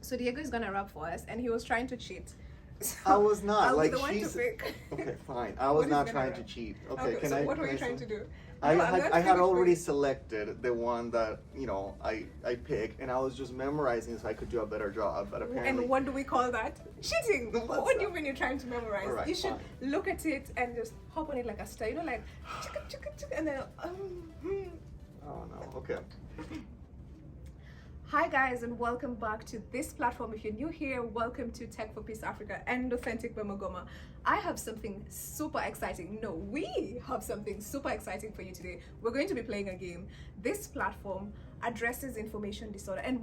So Diego is gonna rap for us, and he was trying to cheat. So I was not. I'll Like be the one to she's pick. okay, fine. I What was is not gonna trying to rap? cheat. Okay, can so I? what were can you I trying say- to do? I No, I'm had gonna I pick had it for already you. selected the one that I picked, and I was just memorizing so I could do a better job. But apparently, And what do we call that? Cheating. What's What do you that? mean you're trying to memorize? All right, You should fine. look at it and just hop on it like a star. You know, like chicka chicka chicka, and then oh no. Okay. Hi guys, and welcome back to this platform. If you're new here, welcome to Tech for Peace Africa and Authentic Bemagoma. I have something super exciting. No, we have something super exciting for you today. We're going to be playing a game. This platform addresses information disorder, and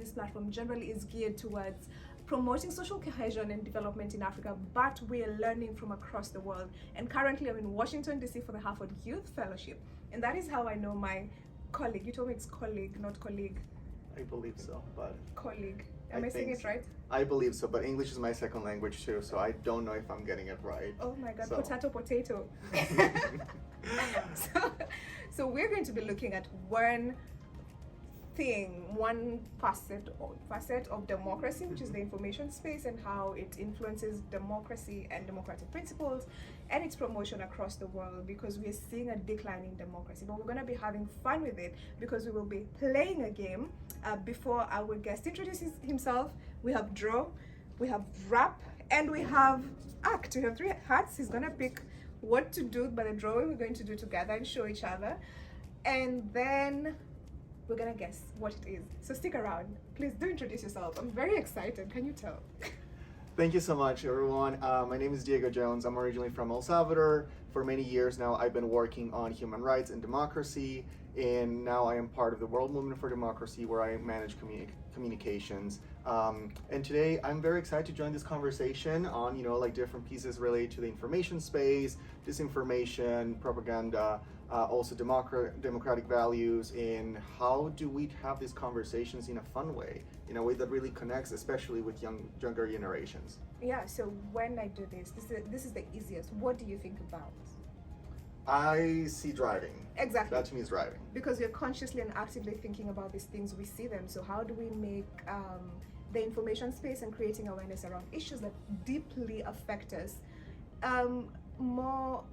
this platform generally is geared towards promoting social cohesion and development in Africa, but we're learning from across the world. And currently I'm in Washington, D.C. for the Harvard Youth Fellowship. And that is how I know my colleague. You told me it's colleague, not colleague. I believe so, but Colleague. Am I think saying it so. right? I believe so. But English is my second language too, so I don't know if I'm getting it right. Oh my god, So- potato. so we're going to be looking at one facet of democracy, which is the information space, and how it influences democracy and democratic principles and its promotion across the world, because we're seeing a decline in democracy. But we're going to be having fun with it because we will be playing a game. Before our guest introduces himself, we have draw, we have rap, and we have act. We have three hats. He's going to pick what to do by the drawing we're going to do together and show each other, and then we're gonna guess what it is. So stick around. Please do introduce yourself. I'm very excited. Can you tell? Thank you so much, everyone. My name is Diego Jones. I'm originally from El Salvador. For many years now, I've been working on human rights and democracy, and now I am part of the World Movement for Democracy, where I manage communications. And today, I'm very excited to join this conversation on, like different pieces related to the information space, disinformation, propaganda, also democratic values, and how do we have these conversations in a fun way, in a way that really connects, especially with younger generations. Yeah, so when I do this is the easiest. What do you think about? I see driving. Exactly. That to me is driving. Because we're consciously and actively thinking about these things, we see them. So how do we make the information space and creating awareness around issues that deeply affect us more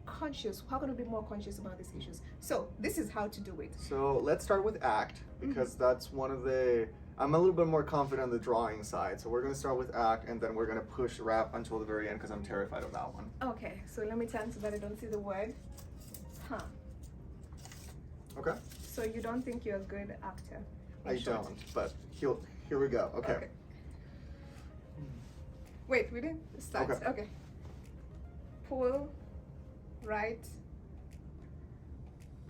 conscious? How can we be more conscious about these issues? So this is how to do it. So let's start with ACT, because that's one of the, I'm a little bit more confident on the drawing side. So we're going to start with ACT, and then we're going to push rap until the very end, because I'm terrified of that one. Okay, so let me turn so that I don't see the word. Okay? So you don't think you're a good actor? in I short? don't, but here we go. Okay. Wait, we didn't start. Okay. Pull, right,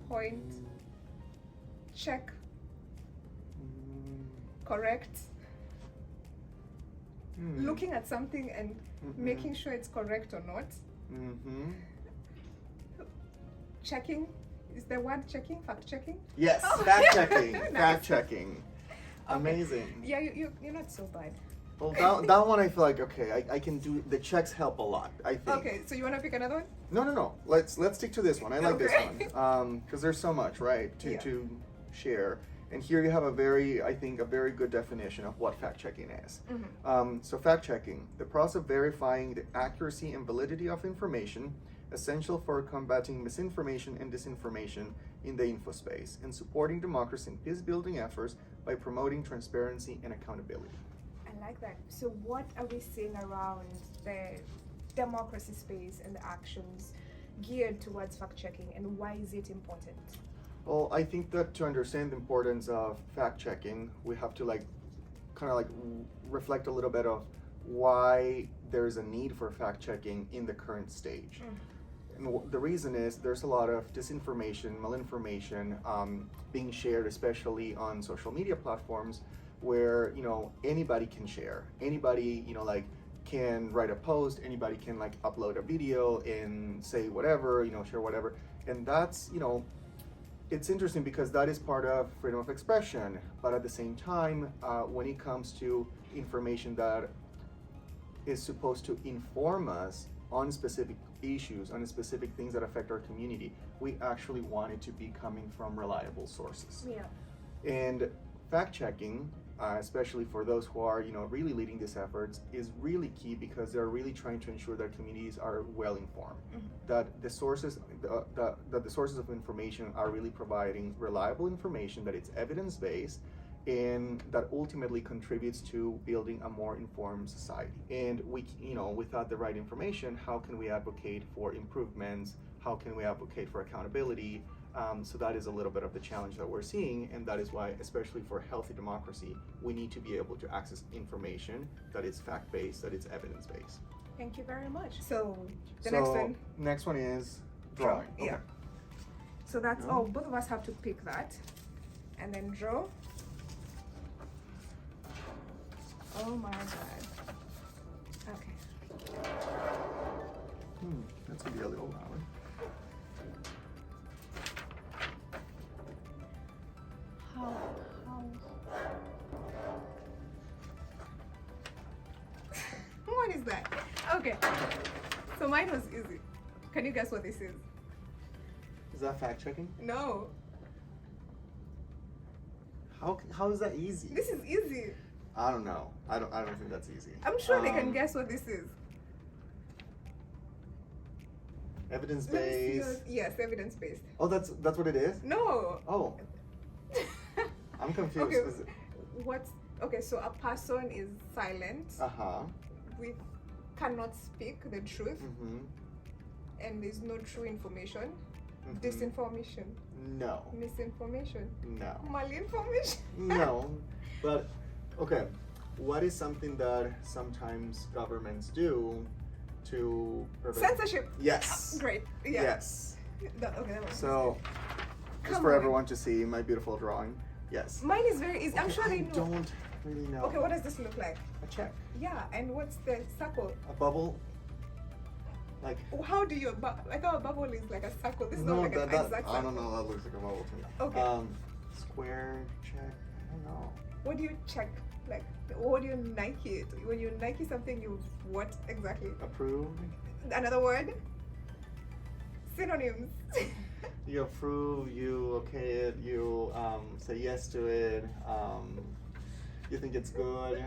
point, check, correct. Looking at something and making sure it's correct or not. Checking. Is the word checking? Fact checking? Yes, Oh. fact checking. Nice. Fact checking. Okay. Amazing. Yeah, you're not so bad. Well, that one I feel like, okay, I can do, the checks help a lot, I think. Okay, so you want to pick another one? No. Let's stick to this one. I like this Okay. one. Because there's so much, right, to share. And here you have a very good definition of what fact checking is. So fact checking, the process of verifying the accuracy and validity of information essential for combating misinformation and disinformation in the info space, and supporting democracy and peace building efforts by promoting transparency and accountability. I like that. So what are we seeing around the democracy space and the actions geared towards fact checking, and why is it important? Well, I think that to understand the importance of fact checking, we have to reflect a little bit of why there's a need for fact checking in the current stage. And the reason is there's a lot of disinformation, malinformation being shared, especially on social media platforms, where anybody can share, anybody can write a post, anybody can upload a video and say whatever, share whatever, and that's it's interesting because that is part of freedom of expression, but at the same time, when it comes to information that is supposed to inform us on specific issues, on specific things that affect our community, we actually want it to be coming from reliable sources. Yeah. And fact checking especially for those who are, really leading these efforts, is really key because they're really trying to ensure that communities are well informed, that the sources, that the sources of information are really providing reliable information, that it's evidence based, and that ultimately contributes to building a more informed society. And without the right information, how can we advocate for improvements? How can we advocate for accountability? So that is a little bit of the challenge that we're seeing, and that is why, especially for healthy democracy, we need to be able to access information that is fact-based, that is evidence-based. Thank you very much. So the next one is drawing. Yeah. Okay. So that's all. Both of us have to pick that, and then draw. Oh my god. Okay. That's gonna be a little loud. How? What is that? Okay. So mine was easy. Can you guess what this is? Is that fact checking? No. How is that easy? This is easy. I don't know. I don't think that's easy. I'm sure they can guess what this is. Evidence-based. Yes, evidence-based. Oh, that's what it is? No. Oh. I'm confused. Okay. Okay, so a person is silent. Uh-huh. We cannot speak the truth. Mm-hmm. And there's no true information. Mm-hmm. Disinformation. No. Misinformation. No. Malinformation. No. But okay, what is something that sometimes governments do to prevent Censorship. Yes. Great. Yeah. Yes. That was So just Come for on. everyone to see my beautiful drawing. Yes. Mine is very easy. I'm Okay, sure they I know. don't really know. Okay, what does this look like? A check. Yeah, and what's the circle? A bubble. Like How do you? I thought a bubble is like a circle. This is no, not like that, an that exact I circle. don't know. That looks like a bubble to me. Okay. Square check. I don't know. What do you check? Like, what do you Nike it? When you Nike something, you what exactly? Approved. Another word? Synonyms. You approve. You okay it. You say yes to it. You think it's good.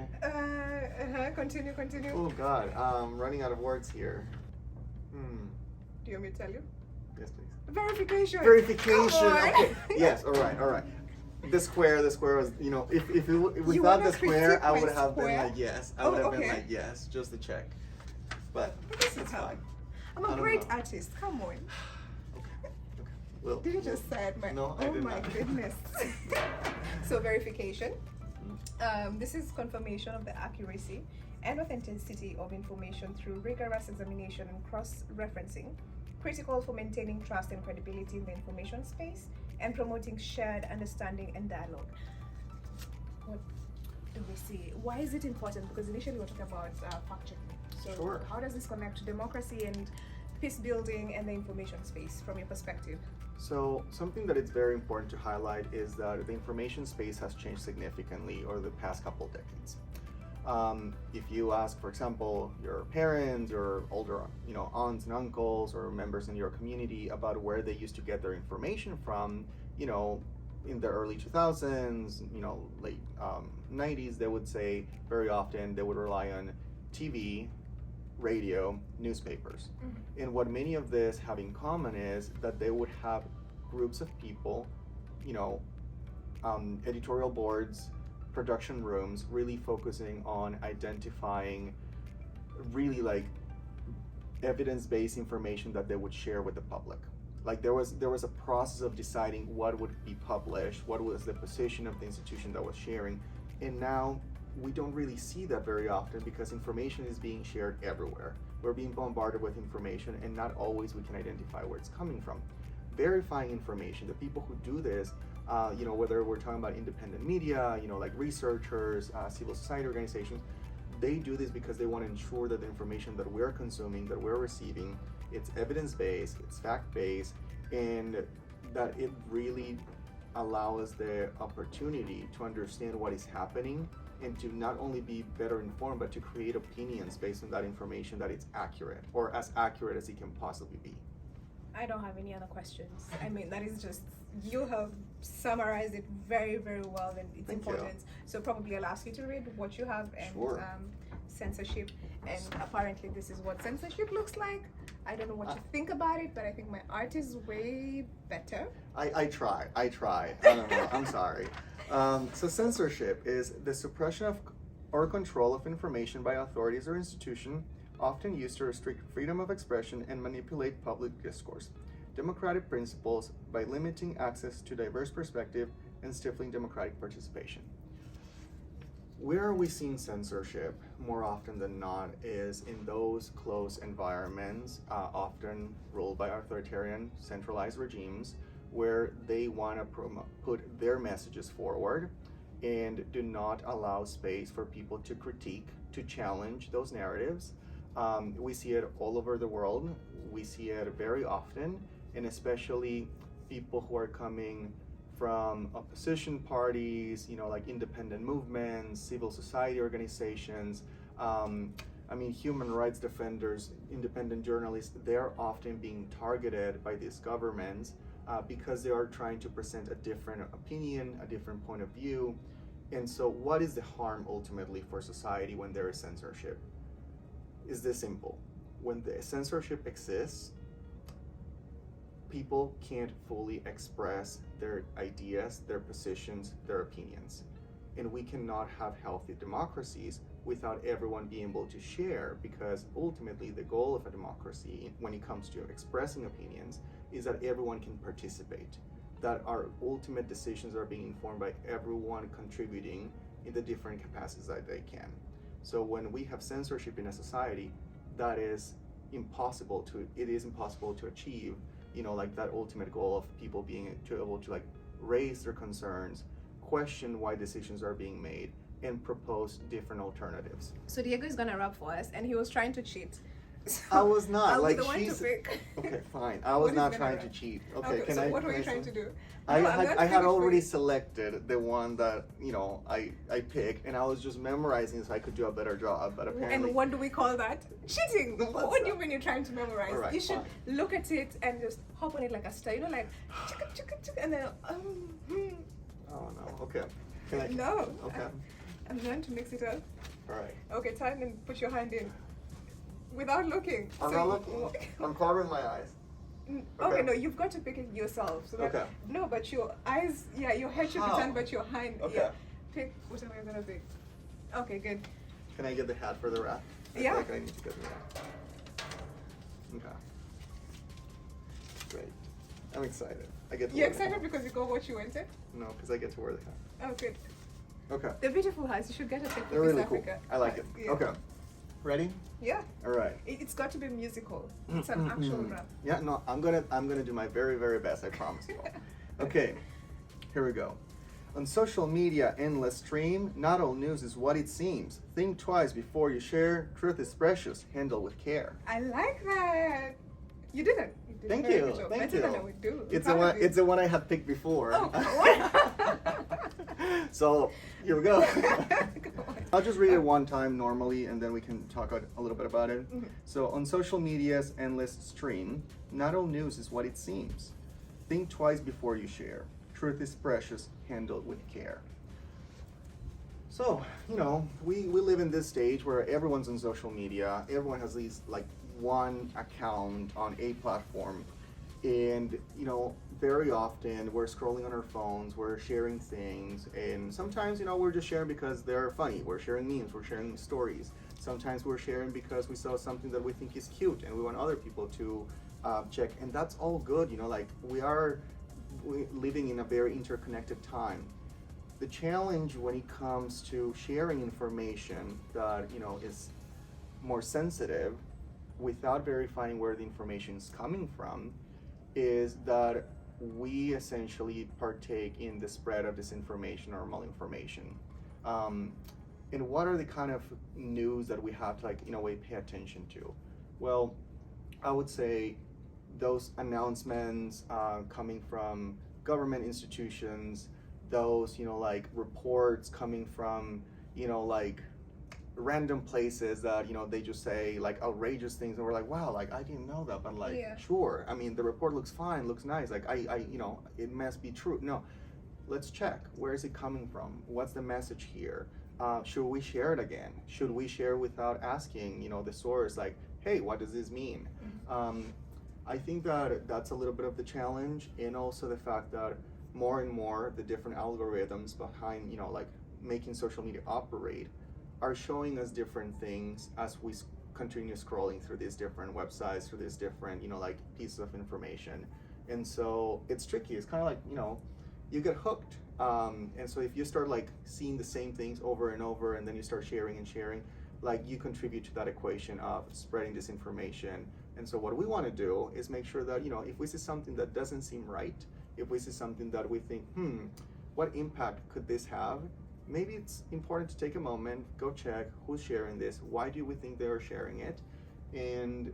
Continue. Oh God. Running out of words here. Do you want me to tell you? Yes, please. Verification. Verification. Come on. Okay. Yes. All right. The square was, if without wanna the square, critique I my would have been square? like yes. I Oh, would have okay. been like yes, just to check. But This is it's how. fine. I'm I a don't great know. artist. Come on. Okay. Well, Did you just say it? No, I oh did my not. goodness. So verification. This is confirmation of the accuracy and authenticity of information through rigorous examination and cross-referencing, critical for maintaining trust and credibility in the information space, and promoting shared understanding and dialogue. What do we see? Why is it important? Because initially we were talking about fact-checking. So Sure. how does this connect to democracy and peace building and the information space from your perspective? So something that it's very important to highlight is that the information space has changed significantly over the past couple of decades. If you ask, for example, your parents or older, aunts and uncles or members in your community about where they used to get their information from, in the early 2000s, late 90s, they would say very often they would rely on TV, radio, newspapers. Mm-hmm. And what many of this have in common is that they would have groups of people, editorial boards, production rooms, really focusing on identifying really like evidence-based information that they would share with the public. Like there was a process of deciding what would be published, what was the position of the institution that was sharing, and now we don't really see that very often because information is being shared everywhere. We're being bombarded with information and not always we can identify where it's coming from. Verifying information, the people who do this, whether we're talking about independent media, like researchers, civil society organizations, they do this because they want to ensure that the information that we're consuming, that we're receiving, it's evidence-based, it's fact-based, and that it really allows the opportunity to understand what is happening and to not only be better informed, but to create opinions based on that information that it's accurate or as accurate as it can possibly be. I don't have any other questions. I mean, that is just you have summarized it very, very well and its Thank you. importance. So probably I'll ask you to read what you have and Sure. censorship. And apparently this is what censorship looks like. I don't know what you think about it, but I think my art is way better. I try. I don't know. I'm sorry. So censorship is the suppression of or control of information by authorities or institution, often used to restrict freedom of expression and manipulate public discourse. Democratic principles by limiting access to diverse perspective and stifling democratic participation. Where are we seeing censorship more often than not is in those closed environments, often ruled by authoritarian centralized regimes, where they want to put their messages forward and do not allow space for people to critique, to challenge those narratives. We see it all over the world. We see it very often, and especially people who are coming from opposition parties, like independent movements, civil society organizations. Human rights defenders, independent journalists, they're often being targeted by these governments because they are trying to present a different opinion, a different point of view. And so what is the harm ultimately for society when there is censorship? Is this simple. When the censorship exists, people can't fully express their ideas, their positions, their opinions. And we cannot have healthy democracies without everyone being able to share, because ultimately the goal of a democracy when it comes to expressing opinions is that everyone can participate, that our ultimate decisions are being informed by everyone contributing in the different capacities that they can. So when we have censorship in a society, it is impossible to achieve, that ultimate goal of people being able to raise their concerns, question why decisions are being made, and propose different alternatives. So Diego is gonna rap for us, and he was trying to cheat. So I was not. I'll be the one to pick. Okay, fine. I was What not is trying gonna to cheat. Okay, Okay, so what were you trying to do? I No, I'm had not I had picking already for you. selected the one that I picked, and I was just memorizing so I could do a better job. But apparently, And what do we call that? Cheating. What's What do you that? mean you're trying to memorize? All right, You should fine. look at it and just hop on it like a star. Like chicka, chicka, chicka, and then Oh no. Okay. Can I? no. Okay. I'm trying to mix it up. All right. Okay, turn and put your hand in. Without looking. I'm So not you- looking. I'm covering my eyes. Okay, Okay. no, you've got to pick it yourself. So that, Okay. No, but your eyes, your head should be How? turned, but your hand, Okay. Pick whatever you're gonna pick. Okay, good. Can I get the hat for the wrap? I feel Yeah. like I need to get the wrap. Okay. Great. I'm excited. I get to You're wear the excited hat. because you got what you wanted? No, because I get to wear the hat. Oh, good. Okay. They're beautiful hats. You should get a pick They're for East really cool. Africa. I like it. Yeah. Okay. Ready? Yeah. All right. It's got to be musical. It's an actual rap. Yeah, no, I'm gonna do my very, very best, I promise you all. Okay, here we go. On social media, endless stream, not all news is what it seems. Think twice before you share. Truth is precious, handle with care. I like that. You did it. You did a Thank very you, good job. thank Better you. than I would do. It's I'm the proud one. of you. It's the one I had picked before. Oh, what? So here we go. Go on. I'll just read it one time normally, and then we can talk a little bit about it. Mhm. So on social media's endless stream, not all news is what it seems. Think twice before you share. Truth is precious, handled with care. So, we live in this stage where everyone's on social media. Everyone has these one account on a platform. And, very often we're scrolling on our phones, we're sharing things, and sometimes, we're just sharing because they're funny. We're sharing memes, we're sharing stories. Sometimes we're sharing because we saw something that we think is cute and we want other people to check, and that's all good. We're living in a very interconnected time. The challenge when it comes to sharing information that, is more sensitive without verifying where the information is coming from is that we essentially partake in the spread of disinformation or malinformation. And what are the kind of news that we have to in a way pay attention to? Well, I would say those announcements coming from government institutions, those reports coming from random places that, you know, they just say like outrageous things and we're like, wow, like I didn't know that, but like, Yeah. sure, I mean, the report looks fine, looks nice, like I you know, it must be true. No, let's check, where is it coming from, what's the message here, should we share it again, should we share without asking, you know, the source, like, hey, what does this mean? I think that that's a little bit of the challenge, and also the fact that more and more the different algorithms behind, you know, like making social media operate are showing us different things as we continue scrolling through these different websites, through these different, you know, like pieces of information. And so it's tricky. It's kind of like, you know, you get hooked. And so if you start like seeing the same things over and over, and then you start sharing and sharing, like you contribute to that equation of spreading this information. And so what we want to do is make sure that, you know, if we see something that doesn't seem right, if we see something that we think, what impact could this have? Maybe it's important to take a moment, go check who's sharing this, why do we think they're sharing it, and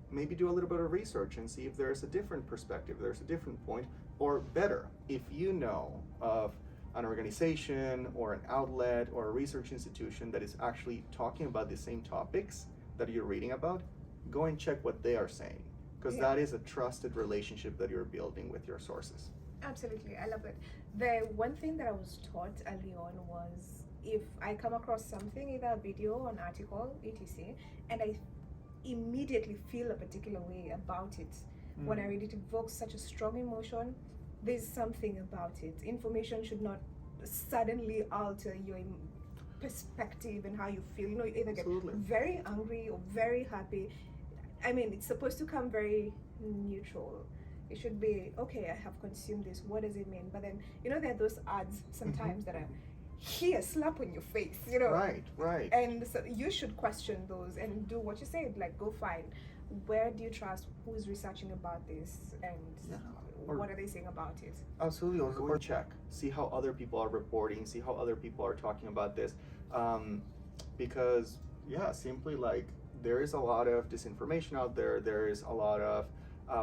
maybe do a little bit of research and see if there's a different perspective, there's a different point, or better, if you know of an organization or an outlet or a research institution that is actually talking about the same topics that you're reading about, go and check what they are saying, because that is a trusted relationship that you're building with your sources. Absolutely, I love it. The one thing that I was taught early on was, if I come across something, either a video, an article, etc., and I immediately feel a particular way about it, when I read it evokes such a strong emotion, there's something about it. Information should not suddenly alter your perspective and how you feel. You know, you either get very angry or very happy. I mean, it's supposed to come very neutral. It should be, okay, I have consumed this, what does it mean? But then, you know, there are those ads sometimes that are here, slap on your face, you know. Right. And so you should question those and do what you said, like go find, where do you trust, who's researching about this, and what are they saying about it? Absolutely, or check, see how other people are reporting, see how other people are talking about this, because simply like there is a lot of disinformation out there. There is a lot of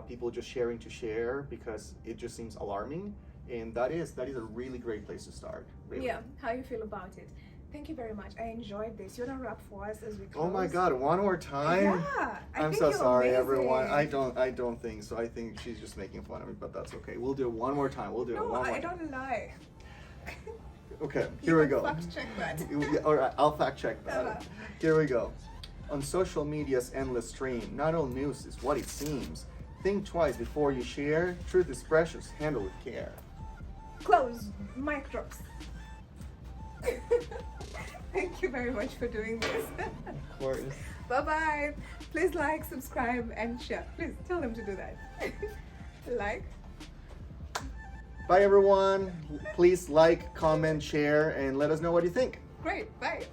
people just sharing to share because it just seems alarming, and that is a really great place to start. Really. Yeah, how you feel about it. Thank you very much. I enjoyed this. You want to wrap for us as we close? Oh my God! One more time. Yeah, I'm so sorry, everyone. I don't think so. I think she's just making fun of me, but that's okay. We'll do it one more time. We'll do it one more time. No, I don't lie. Okay, here we go. Fact check that. All right, I'll fact check that. Here we go. On social media's endless stream, not all news is what it seems. Think twice before you share. Truth is precious. Handle with care. Close. Mic drops. Thank you very much for doing this. Of course. Bye-bye. Please like, subscribe, and share. Please tell them to do that. Like. Bye, everyone. Please like, comment, share, and let us know what you think. Great. Bye.